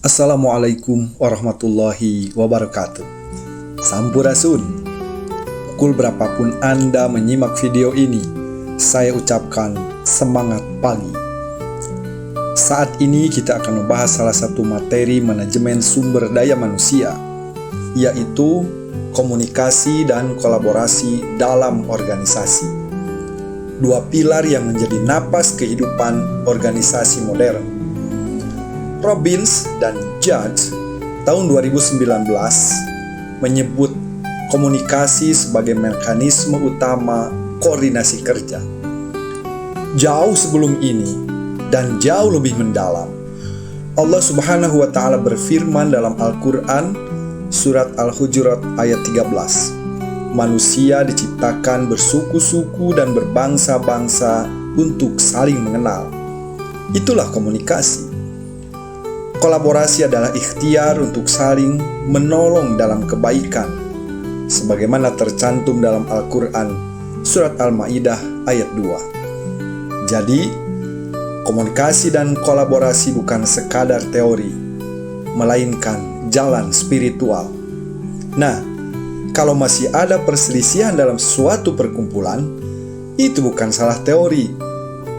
Assalamualaikum warahmatullahi wabarakatuh. Sampurasun. Pukul berapapun Anda menyimak video ini, saya ucapkan semangat pagi. Saat ini kita akan membahas salah satu materi manajemen sumber daya manusia, yaitu komunikasi dan kolaborasi dalam organisasi. Dua pilar yang menjadi napas kehidupan organisasi modern. Robbins dan Judge tahun 2019 menyebut komunikasi sebagai mekanisme utama koordinasi kerja. Jauh sebelum ini dan jauh lebih mendalam, Allah Subhanahu wa Ta'ala berfirman dalam Al-Quran, surat Al-Hujurat ayat 13, manusia diciptakan bersuku-suku dan berbangsa-bangsa untuk saling mengenal. Itulah komunikasi. Kolaborasi adalah ikhtiar untuk saling menolong dalam kebaikan, sebagaimana tercantum dalam Al-Quran, surat Al-Ma'idah ayat 2. Jadi, komunikasi dan kolaborasi bukan sekadar teori, melainkan jalan spiritual. Nah, kalau masih ada perselisihan dalam suatu perkumpulan, itu bukan salah teori,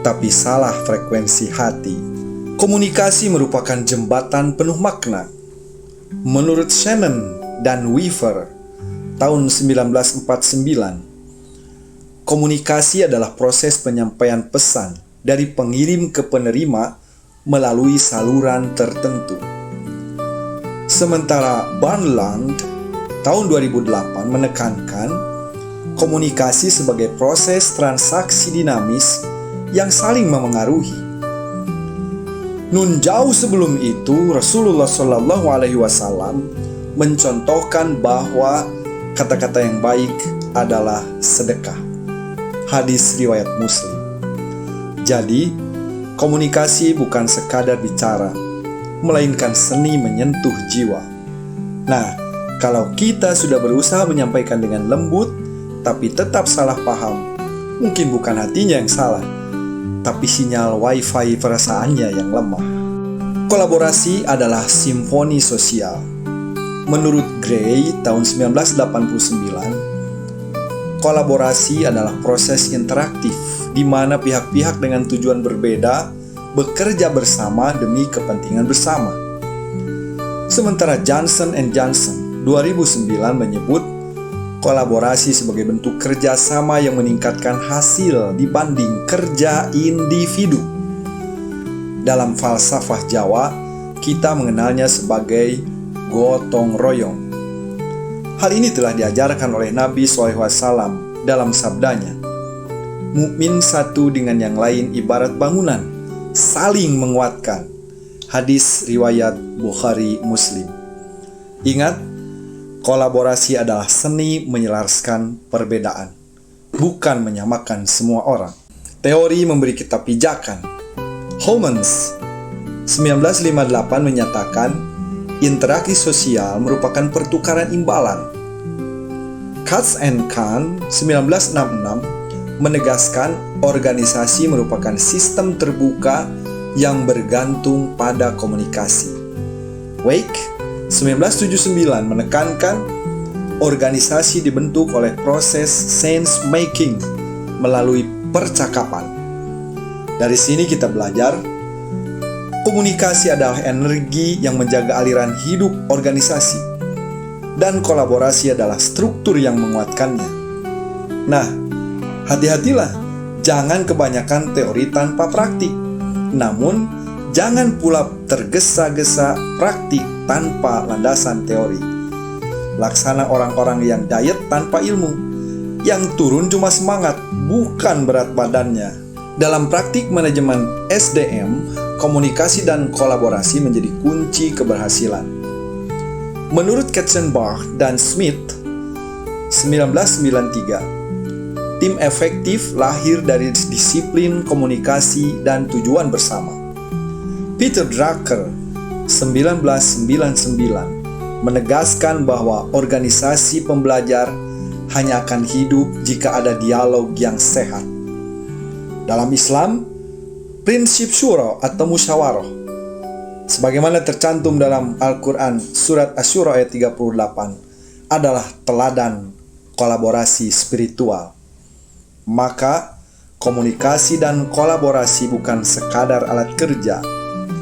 tapi salah frekuensi hati. Komunikasi merupakan jembatan penuh makna. Menurut Shannon dan Weaver, tahun 1949, komunikasi adalah proses penyampaian pesan dari pengirim ke penerima melalui saluran tertentu. Sementara Barnland, tahun 2008, menekankan komunikasi sebagai proses transaksi dinamis yang saling memengaruhi. Nun jauh sebelum itu, Rasulullah Shallallahu Alaihi Wasallam mencontohkan bahwa kata-kata yang baik adalah sedekah. Hadis riwayat Muslim. Jadi, komunikasi bukan sekadar bicara, melainkan seni menyentuh jiwa. Nah, kalau kita sudah berusaha menyampaikan dengan lembut, tapi tetap salah paham, mungkin bukan hatinya yang salah, tapi sinyal wifi perasaannya yang lemah. Kolaborasi adalah simfoni sosial. Menurut Gray tahun 1989, kolaborasi adalah proses interaktif di mana pihak-pihak dengan tujuan berbeda bekerja bersama demi kepentingan bersama. Sementara Johnson & Johnson 2009 menyebut kolaborasi sebagai bentuk kerjasama yang meningkatkan hasil dibanding kerja individu. Dalam falsafah Jawa, kita mengenalnya sebagai gotong royong. Hal ini telah diajarkan oleh Nabi SAW dalam sabdanya, mukmin satu dengan yang lain ibarat bangunan, saling menguatkan. Hadis riwayat Bukhari Muslim. Ingat, kolaborasi adalah seni menyelaraskan perbedaan, bukan menyamakan semua orang. Teori memberi kita pijakan. Homans 1958 menyatakan interaksi sosial merupakan pertukaran imbalan. Katz and Kahn 1966 menegaskan organisasi merupakan sistem terbuka yang bergantung pada komunikasi. Wake 1979 menekankan organisasi dibentuk oleh proses sense making melalui percakapan. Dari sini kita belajar komunikasi adalah energi yang menjaga aliran hidup organisasi dan kolaborasi adalah struktur yang menguatkannya. Nah, hati-hatilah, jangan kebanyakan teori tanpa praktik. Namun, jangan pula tergesa-gesa praktik tanpa landasan teori. Laksana orang-orang yang diet tanpa ilmu, yang turun cuma semangat, bukan berat badannya. Dalam praktik manajemen SDM, komunikasi dan kolaborasi menjadi kunci keberhasilan. Menurut Katzenbach dan Smith, 1993, tim efektif lahir dari disiplin komunikasi dan tujuan bersama. Peter Drucker 1999 menegaskan bahwa organisasi pembelajar hanya akan hidup jika ada dialog yang sehat. Dalam Islam, prinsip syura atau musyawarah sebagaimana tercantum dalam Al-Quran surat Asy-Syura ayat 38, adalah teladan kolaborasi spiritual. Maka komunikasi dan kolaborasi bukan sekadar alat kerja,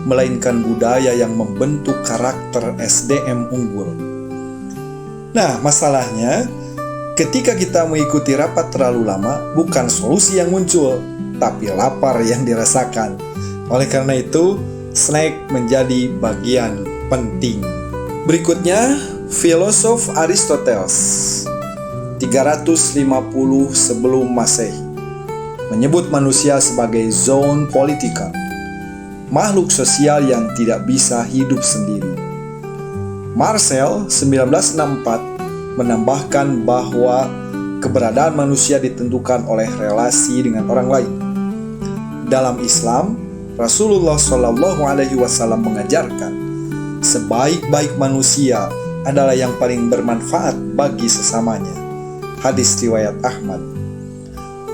melainkan budaya yang membentuk karakter SDM unggul. Nah, masalahnya ketika kita mengikuti rapat terlalu lama, bukan solusi yang muncul, tapi lapar yang dirasakan. Oleh karena itu, snack menjadi bagian penting. Berikutnya, filosof Aristoteles 350 sebelum Masehi menyebut manusia sebagai zoon politikon, makhluk sosial yang tidak bisa hidup sendiri. Marcel 1964 menambahkan bahwa keberadaan manusia ditentukan oleh relasi dengan orang lain. Dalam Islam, Rasulullah SAW mengajarkan sebaik-baik manusia adalah yang paling bermanfaat bagi sesamanya. Hadis riwayat Ahmad.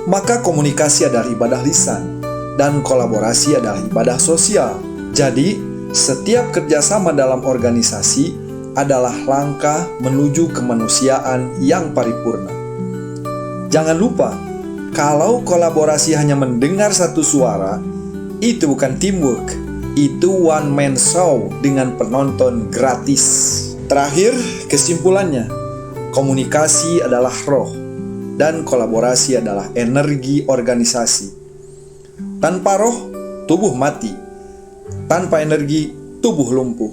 Maka komunikasi adalah ibadah lisan dan kolaborasi adalah ibadah sosial. Jadi, setiap kerjasama dalam organisasi adalah langkah menuju kemanusiaan yang paripurna. Jangan lupa, kalau kolaborasi hanya mendengar satu suara, itu bukan teamwork, itu one man show dengan penonton gratis. Terakhir, kesimpulannya, komunikasi adalah roh dan kolaborasi adalah energi organisasi. Tanpa roh, tubuh mati. Tanpa energi, tubuh lumpuh.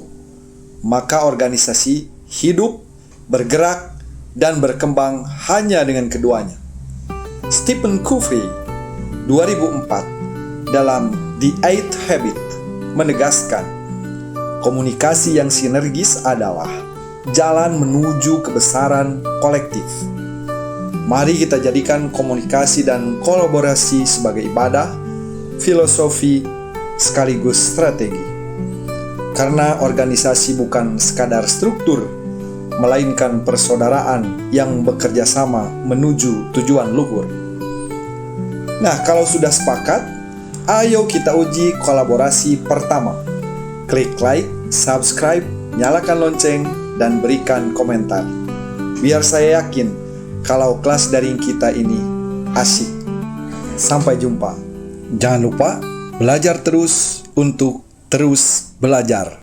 Maka organisasi hidup, bergerak, dan berkembang hanya dengan keduanya. Stephen Covey 2004 dalam The Eighth Habit menegaskan, komunikasi yang sinergis adalah jalan menuju kebesaran kolektif. Mari kita jadikan komunikasi dan kolaborasi sebagai ibadah, filosofi, sekaligus strategi. Karena organisasi bukan sekadar struktur, melainkan persaudaraan yang bekerja sama menuju tujuan luhur. Nah, kalau sudah sepakat, ayo kita uji kolaborasi pertama. Klik like, subscribe, nyalakan lonceng, dan berikan komentar. Biar saya yakin kalau kelas daring kita ini asyik. Sampai jumpa. Jangan lupa belajar terus untuk terus belajar.